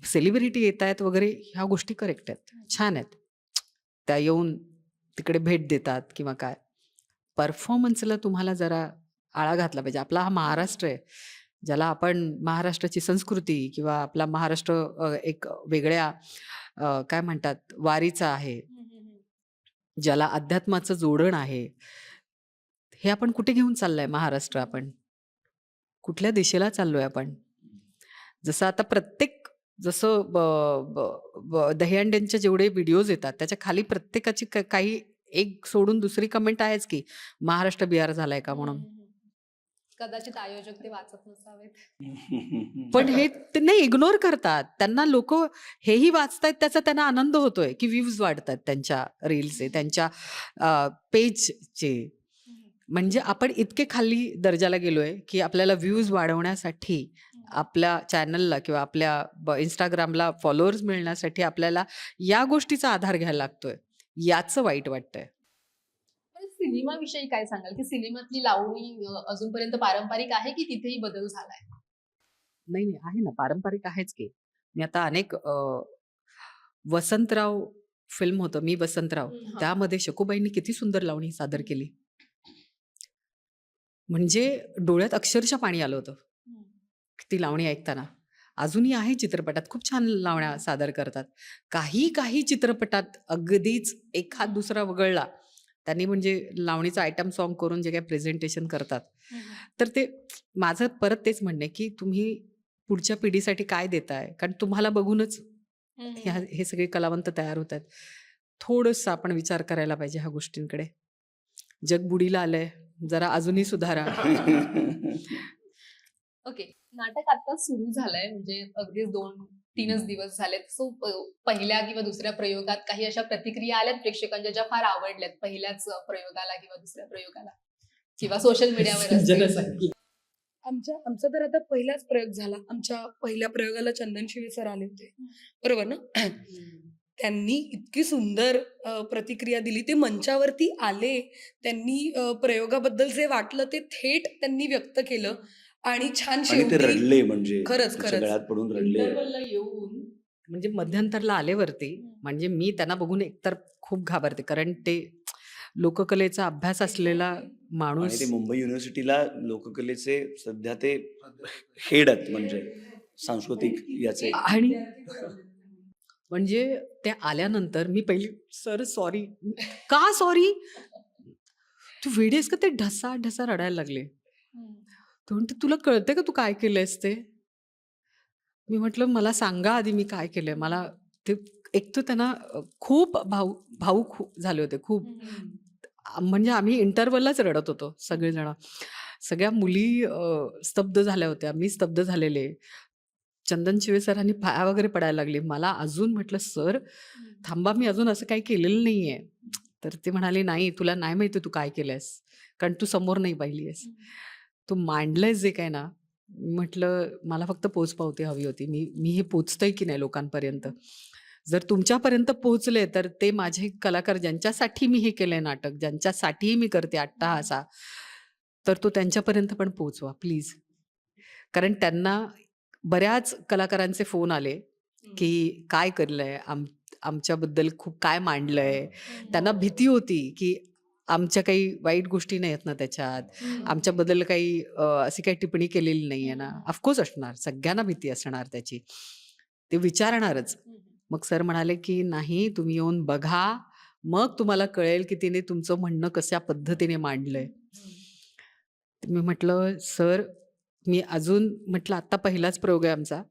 Speaker 1: सेलिब्रिटी येतायत वगैरे ह्या गोष्टी करेक्ट आहेत, छान आहेत. त्या येऊन तिकडे भेट देतात किंवा काय. परफॉर्मन्सला तुम्हाला जरा आळा घातला पाहिजे. आपला हा महाराष्ट्र आहे, ज्याला आपण महाराष्ट्राची संस्कृती किंवा आपला महाराष्ट्र एक वेगळ्या काय म्हणतात वारीचा आहे, ज्याला अध्यात्माचं जोडण आहे. हे आपण कुठे घेऊन चाललंय महाराष्ट्र आपण? कुठल्या दिशेला चाललोय आपण? जसं आता जसं दहीहंड्यांचे जेवढे व्हिडिओज येतात त्याच्या खाली प्रत्येकाची काही एक सोडून दुसरी कमेंट आहेच की महाराष्ट्र बिहार झालाय का म्हणून.
Speaker 3: कदाचित आयोजक ते वाचत नसावेत.
Speaker 1: पण हे ते नाही इग्नोर करतात. त्यांना लोक हेही वाचतायत त्याचा त्यांना आनंद होतोय की व्ह्यूज वाढतात त्यांच्या रील्सचे, त्यांच्या पेजचे. म्हणजे आपण इतके खाली दर्जाला गेलोय की आपल्याला व्ह्यूज वाढवण्यासाठी आपल्या चॅनलला किंवा आपल्या इंस्टाग्रामला फॉलोअर्स मिळण्यासाठी आपल्याला या गोष्टीचा आधार घ्यायला लागतोय. याचं वाईट वाटतंय.
Speaker 3: पण सिनेमाविषयी काय सांगाल, की सिनेमातली लावणी अजूनपर्यंत पारंपरिक आहे की तिथेही बदल झालाय?
Speaker 1: नाही, नाही. आहे ना, पारंपरिक आहेच की. मी आता अनेक वसंतराव फिल्म होतं, मी वसंतराव.
Speaker 3: हां.
Speaker 1: त्यामध्ये शकुबाईंनी किती सुंदर लावणी सादर केली. म्हणजे डोळ्यात अक्षरशः पाणी आलं होतं, ती लावणी ऐकताना. अजूनही आहे चित्रपटात खूप छान लावण्या सादर करतात. काही चित्रपटात अगदीच एखाद दुसरा वगळला, त्यांनी म्हणजे लावणीचं आयटम सॉन्ग करून जे काही प्रेझेंटेशन करतात, तर ते माझं परत तेच म्हणणं आहे, की तुम्ही पुढच्या पिढीसाठी काय देताय? कारण तुम्हाला बघूनच हे सगळे कलावंत तयार होत आहेत. थोडंसं आपण विचार करायला पाहिजे ह्या गोष्टींकडे. जग बुडीला आलंय, जरा अजूनही सुधारा.
Speaker 3: ओके. नाटक आता सुरू झालंय म्हणजे अगदीच 2-3च दिवस झालेत. सो पहिल्या किंवा दुसऱ्या प्रयोगात काही अशा प्रतिक्रिया आल्यात प्रेक्षकांच्या ज्या फार आवडल्यात पहिल्याच प्रयोगाला किंवा दुसऱ्या प्रयोगाला किंवा सोशल मीडियावर असतील?
Speaker 5: आमचा तर आता पहिलाच प्रयोग झाला. आमच्या पहिल्या प्रयोगाला चंदन शिवे सर आले होते, बरोबर ना? त्यांनी इतकी सुंदर प्रतिक्रिया दिली. ते मंचावरती आले, त्यांनी प्रयोगाबद्दल जे वाटलं ते थेट त्यांनी व्यक्त केलं आणि छान
Speaker 2: आणि ते
Speaker 5: शेवटी
Speaker 2: रडले म्हणजे
Speaker 5: खरंच
Speaker 2: त्यांच्या
Speaker 5: खरंच
Speaker 2: गळ्यात पडून रडले.
Speaker 1: इंटरव्हलला येऊन म्हणजे मध्यंतरला आलेवरती म्हणजे मी त्यांना बघून एकतर खूप घाबरते, कारण ते लोककलेचा अभ्यास असलेला
Speaker 2: आणि
Speaker 1: माणूस.
Speaker 2: ते मुंबई युनिव्हर्सिटीला लोककलेचे सध्या ते हेड आहेत म्हणजे सांस्कृतिक याचे.
Speaker 1: आणि म्हणजे ते आल्यानंतर मी पहिली सर सॉरी. का सॉरी? तू वेडीस का? ते ढसा ढसा रडायला लागले. तो म्हणते तुला कळतंय का तू काय केलंयस ते? मी म्हटलं मला सांगा आधी मी काय केलंय. मला ते एक तर त्यांना खूप भावूक झाले होते खूप. म्हणजे आम्ही इंटरव्हललाच रडत होतो सगळेजण. सगळ्या मुली स्तब्ध झाल्या होत्या, मी स्तब्ध झालेले. चंदन शिवे सरांनी पाया वगैरे पडायला लागले. मला अजून म्हटलं सर थांबा, मी अजून असं काही केलेलं नाहीये. तर ते म्हणाले नाही तुला नाही माहिती तू काय केलंयस, कारण तू समोर नाही पाहिली आहेस. तू मांडलंयस जे काय ना. म्हटलं मला फक्त पोचपावती हवी होती. मी हे पोचतंय की नाही लोकांपर्यंत. जर तुमच्यापर्यंत पोहोचले तर ते माझे कलाकार ज्यांच्यासाठी मी हे केलंय नाटक, ज्यांच्यासाठीही मी करते अट्टाहासा, तर तो त्यांच्यापर्यंत पण पोहोचवा प्लीज. कारण त्यांना बऱ्याच कलाकारांचे फोन आले की काय करलंय, आमच्याबद्दल खूप काय मांडलंय. त्यांना भीती होती की आमच्या काही वाईट गोष्टी नाही आहेत ना त्याच्यात, आमच्याबद्दल काही अशी काही टिप्पणी केलेली नाहीये ना. ऑफकोर्स असणार, सगळ्यांना भीती असणार त्याची, ते विचारणारच. मग सर म्हणाले की नाही तुम्ही येऊन बघा, मग तुम्हाला कळेल की तिने तुमचं म्हणणं कशा पद्धतीने मांडलंय. मी म्हटलं सर मी अजून म्हटलं आता पहिलाच प्रयोग आहे आमचा,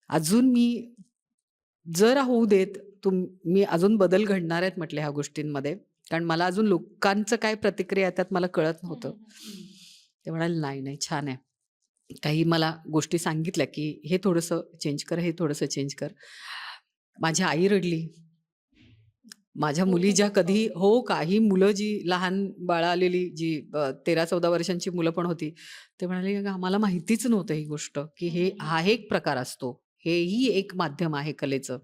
Speaker 1: अजून मी जर होऊ देत मी अजून बदल घडणार आहेत म्हटले ह्या गोष्टींमध्ये, कारण मला अजून लोकांचं काय प्रतिक्रिया येतात मला कळत नव्हतं. ते म्हणाले नाही नाही छान आहे. काही मला गोष्टी सांगितल्या की हे थोडंसं चेंज कर, हे थोडंसं चेंज कर. माझी आई रडली. माझ्या मुली ज्या कधी काही मुलं जी लहान बाळं आलेली जी 13-14 वर्षांची मुलं पण होती, ते म्हणाले "अगं, आम्हाला माहितीच नव्हतं ही गोष्ट की हा एक प्रकार असतो, हेही एक माध्यम आहे कलेचं,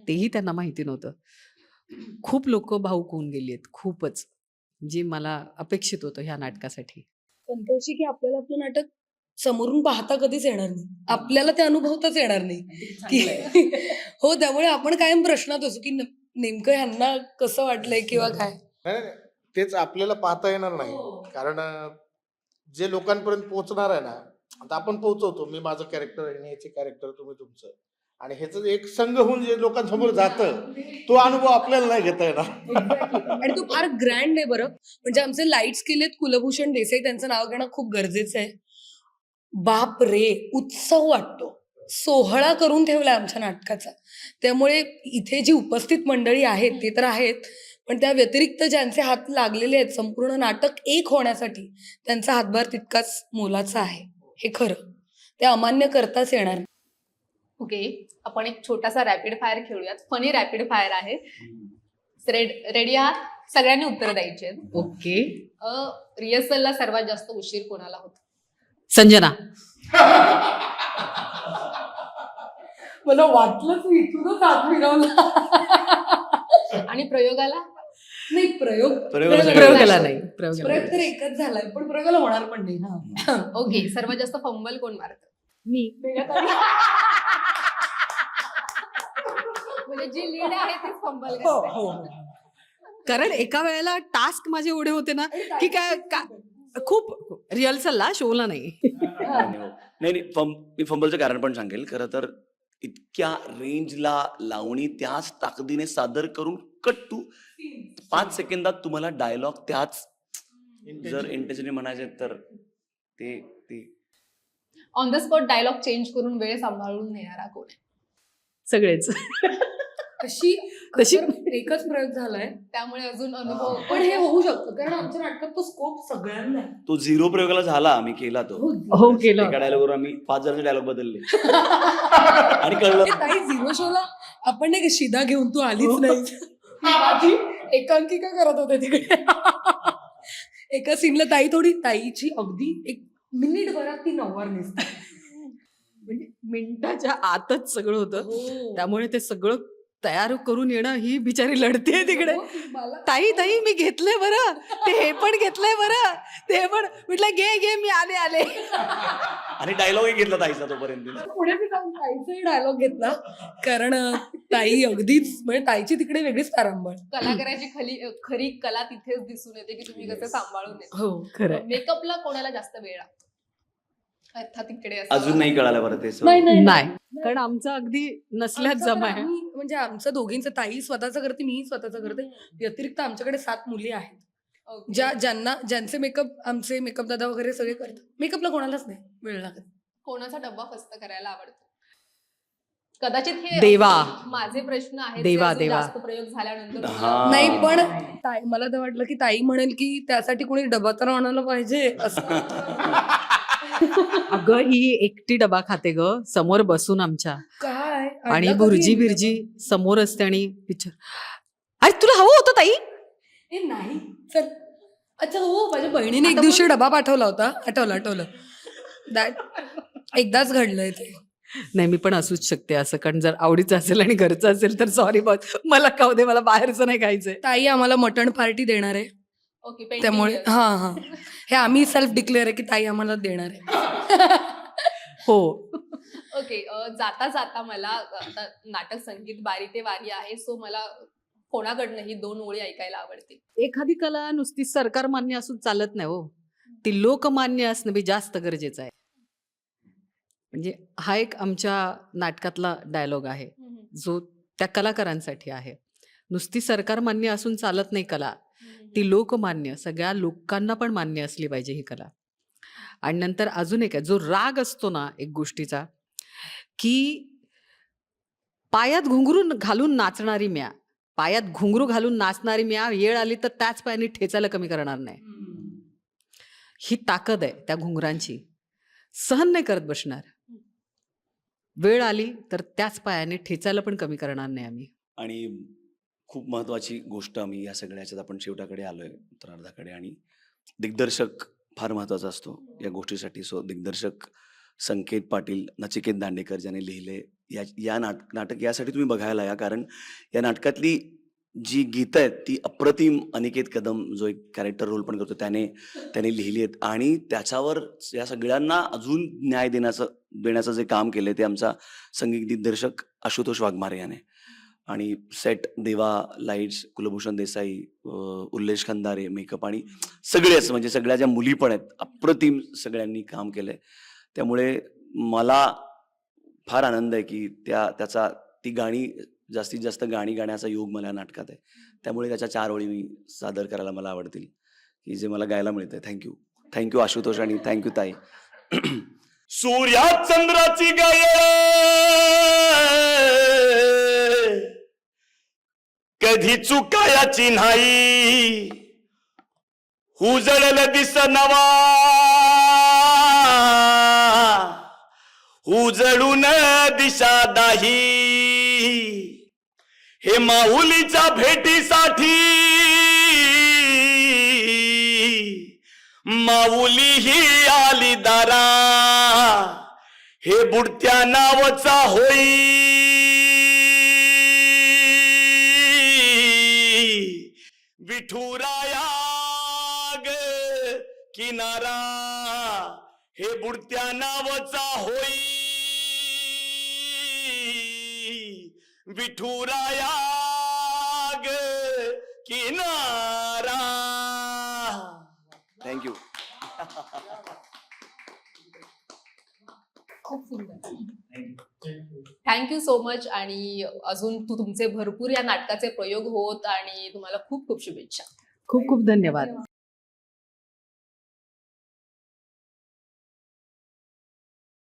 Speaker 1: तेही त्यांना माहिती नव्हतं." खूप लोक भावूक होऊन गेली आहेत, खूपच, जी मला अपेक्षित होतं ह्या नाटकासाठी.
Speaker 5: संतोषी की आपल्याला आपलं नाटक समोरून पाहता कधीच येणार नाही, आपल्याला ते अनुभवताच येणार नाही की हो, त्यामुळे आपण कायम प्रश्नात असू की नेमकं ह्यांना कसं वाटलंय किंवा काय.
Speaker 4: नाही नाही, तेच आपल्याला पाहता येणार नाही, कारण जे लोकांपर्यंत पोहोचणार आहे ना, आता आपण पोहोचवतो, मी माझं कॅरेक्टर आणि याचे कॅरेक्टर, तुम्ही तुमचं, आणि ह्याचं एक संघ होऊन जे लोकांसमोर जातं, तो अनुभव आपल्याला नाही घेता येणार.
Speaker 5: आणि तो फार ग्रँड आहे बरं. म्हणजे आमचे लाईट्स केलेत कुलभूषण देसाई, त्यांचं नाव घेणं खूप गरजेचं आहे. बाप रे, उत्सव वाटतो, सोहळा करून ठेवलाय आमच्या नाटकाचा. त्यामुळे इथे जी उपस्थित मंडळी आहेत ते तर आहेत, पण त्या व्यतिरिक्त ज्यांचे हात लागलेले आहेत संपूर्ण नाटक एक होण्यासाठी, त्यांचा हातभार तितकाच मोलाचा आहे, हे खरं. ते अमान्य करताच येणार नाही.
Speaker 3: ओके, आपण एक छोटासा रॅपिड फायर खेळूयात. फनी रॅपिड फायर आहे. रेडी आहात? सगळ्यांनी उत्तर द्यायची आहेत.
Speaker 1: ओके.
Speaker 3: रिहर्सलला सर्वात जास्त उशीर कोणाला होतो?
Speaker 1: संजना.
Speaker 5: मला वाटलंच मी इथूनच हात फिरवला.
Speaker 3: आणि प्रयोगाला?
Speaker 5: नाही,
Speaker 1: प्रयोगाला नाही.
Speaker 5: प्रयोग तर एकच झालाय, पण प्रयोगाला होणार पण नाही. हा,
Speaker 3: ओके, सर्वात जास्त फंबल कोण मारतं?
Speaker 1: मी.
Speaker 3: म्हणजे जी लीड आहे तीच फंबल
Speaker 5: हो
Speaker 3: करते.
Speaker 5: हो.
Speaker 1: कारण एका वेळेला टास्क माझे एवढे होते ना की काय खूप रिहर्सलला, शोला नाही.
Speaker 2: नाही नाही, मी फंबलचं कारण पण सांगेल. खरं तर इतक्या रेंजला लावणी त्याच ताकदीने सादर करून कट टू 5 सेकंदात तुम्हाला डायलॉग त्याच जर इंटेन्सिटी म्हणायचे तर ते
Speaker 3: on the spot dialogue change करून वेळ सांभाळून नेणारा कोण आहे?
Speaker 1: सगळेच.
Speaker 5: तशी
Speaker 1: तशी-
Speaker 5: एकच प्रयोग झालाय,
Speaker 3: त्यामुळे अजून अनुभव
Speaker 5: पण हे होऊ शकतं कारण आमच्या नाटकात तो स्कोप सगळ्यांना आहे.
Speaker 2: तो 0 प्रयोगाला झाला, आम्ही केला तो.
Speaker 1: हो केलं.
Speaker 2: एका डायलॉगवर आम्ही 5 जणांचे डायलॉग बदलले आणि कळलं.
Speaker 5: ते ताई झिरो शोला आपण नाही का शिदा घेऊन तू आलीच नाही, माझी एकांकिका करत होते तिकडे. एका सीनला ताईची अगदी 1 मिनिटभरात ती नऊवार नेसते.
Speaker 1: म्हणजे मिनिटाच्या आतच सगळं होतं,
Speaker 5: हो.
Speaker 1: त्यामुळे ते सगळं तयार करून येणं, ही बिचारी लढते तिकडे.
Speaker 5: हो, मला-
Speaker 1: ताई मी घेतलंय बरं, ते हे पण घेतलंय बरं, ते पण म्हटलं घे मी आले.
Speaker 2: आणि डायलॉगही घेतला ताईचा तोपर्यंत.
Speaker 5: पुढे मी जाऊन ताईचाही डायलॉग घेतला, कारण ताई अगदीच म्हणजे ताईची तिकडे वेगळीच तारांबळ.
Speaker 3: कलाकाराची खरी कला तिथेच दिसून येते की तुम्ही कसं सांभाळून येते.
Speaker 1: हो खरं.
Speaker 3: मेकअपला कोणाला जास्त वेळ लागतो? अर्थात तिकडे असं-
Speaker 2: अजून नाही कळालं बरं ते
Speaker 1: नाही, कारण आमचं अगदी नसल्यात
Speaker 5: आमचं तर
Speaker 1: जमा आहे.
Speaker 5: आम्ही- म्हणजे आमचं दोघींचं, ताई स्वतःचं करते, मीही स्वतःचं करते. व्यतिरिक्त आमच्याकडे 7 मुली आहेत,
Speaker 3: ओके.
Speaker 5: ज्यांचे मेकअप आमचे मेकअप दादा वगैरे सगळे करतात. मेकअपला कोणालाच नाही वेळ लागत.
Speaker 3: कोणाचा डब्बा फस्त करायला आवडतो? कदाचित हे
Speaker 1: देवा.
Speaker 3: माझे प्रश्न आहेत
Speaker 1: देवा,
Speaker 3: जे अजून
Speaker 1: देवा.
Speaker 3: जास्त प्रयोग झाल्यानंतर
Speaker 2: हा.
Speaker 3: तुम्हाला-
Speaker 5: नाही, पण मला तर वाटलं की ताई म्हणेल की त्यासाठी कोणी डबा तर आणायला पाहिजे असं.
Speaker 1: अगं ही एकटी डबा खाते ग, समोर बसून आमच्या,
Speaker 5: काय
Speaker 1: आणि
Speaker 5: आणला
Speaker 1: भुर्जी
Speaker 5: कधी
Speaker 1: बिर्जी समोर असते आणि पिक्चर. अरे तुला हवं होतं ताई?
Speaker 5: ए नाही, चल. अच्छा, हो, माझ्या बहिणीने एक
Speaker 1: आता
Speaker 5: दिवशी डबा पाठवला होता, आठवलं दॅट एकदाच घडलंय ते.
Speaker 1: नाही, मी पण असूच शकते असं, कारण जर आवडीचं असेल आणि घरचं असेल तर सॉरी बॉस, मला खाऊ दे, मला बाहेरचं नाही खायचंय.
Speaker 5: ताई आम्हाला मटण पार्टी देणार आहे,
Speaker 3: ओके, पेंटिंग
Speaker 5: त्यामुळे
Speaker 3: आहे.
Speaker 5: हा हे आम्ही सेल्फ डिक्लेअर आहे की ताई आम्हाला देणार आहे.
Speaker 1: हो.
Speaker 3: ओके, जाता जाता मला आता नाटक संगीत बारी ते वारी आहे, सो मला कोणाकडनं ही 2 ओळी ऐकायला आवडतील.
Speaker 1: एखादी कला नुसती सरकार मान्य असून चालत नाही हो, ती लोकमान्य असणं बी जास्त गरजेचं आहे. म्हणजे हा एक आमच्या नाटकातला डायलॉग आहे जो त्या कलाकारांसाठी आहे. नुसती सरकार मान्य असून चालत नाही कला, ती लोकमान्य, सगळ्या लोकांना पण मान्य असली पाहिजे ही कला. आणि नंतर अजून एक आहे, जो राग असतो ना एक गोष्टीचा, की पायात घुंगरू घालून नाचणारी म्या, पायात घुंगरू घालून नाचणारी म्या येळ आली तर त्याच पायाने ठेचायला कमी करणार नाही. ही ताकद आहे त्या घुंगरांची. सहन नाही करत बसणार. वेळ आली तर त्याच पायाने ठेचायला पण कमी करणार नाही आम्ही.
Speaker 2: आणि खूप महत्वाची गोष्ट आम्ही या सगळ्याच्यात आपण शेवटाकडे आलोय, उत्तरार्धाकडे, आणि दिग्दर्शक फार महत्वाचा असतो या गोष्टीसाठी. सो दिग्दर्शक संकेत पाटील, नचिकेत दांडेकर ज्याने लिहिले या नाटक यासाठी तुम्ही बघायला या, कारण या नाटकातली जी गीतं आहेत ती अप्रतिम. अनिकेत कदम जो एक कॅरेक्टर रोल पण करतो त्याने लिहिली आहेत, आणि त्याच्यावर या सगळ्यांना अजून न्याय देण्याचं जे काम केलंय ते आमचा संगीत दिग्दर्शक आशुतोष वाघमारे याने. आणि सेट देवा, लाईट्स, कुलभूषण देसाई, उल्लेश खंदारे, मेकअप, आणि सगळेच म्हणजे सगळ्या ज्या मुली पण आहेत अप्रतिम सगळ्यांनी काम केलंय. त्यामुळे मला फार आनंद आहे की ती गाणी जास्तीत जास्त गाणी गाण्याचा योग मला या नाटकात आहे. त्यामुळे त्याच्या 4 ओळी मी सादर करायला मला आवडतील की जे मला गायला मिळतंय. थँक्यू आशुतोष, आणि थँक्यू ताई. सूर्या चंद्राची गाय कधी चुकायाची नाही, उजळल दिस नवा उजळून दिशा दाही. हे माऊलीच्या भेटीसाठी माऊली ही आली दारा. हे बुडत्या नावाचा होई विठुराया ग किनारा. हे बुडत्या नावाचा होई विठुराया ग किनारा. थँक्यू.
Speaker 3: खूप सुंदर. Thank you so much. आणि अजून तुमचे भरपूर या नाटकाचे प्रयोग होत, आणि तुम्हाला खूप खूप शुभेच्छा.
Speaker 1: खूप खूप धन्यवाद.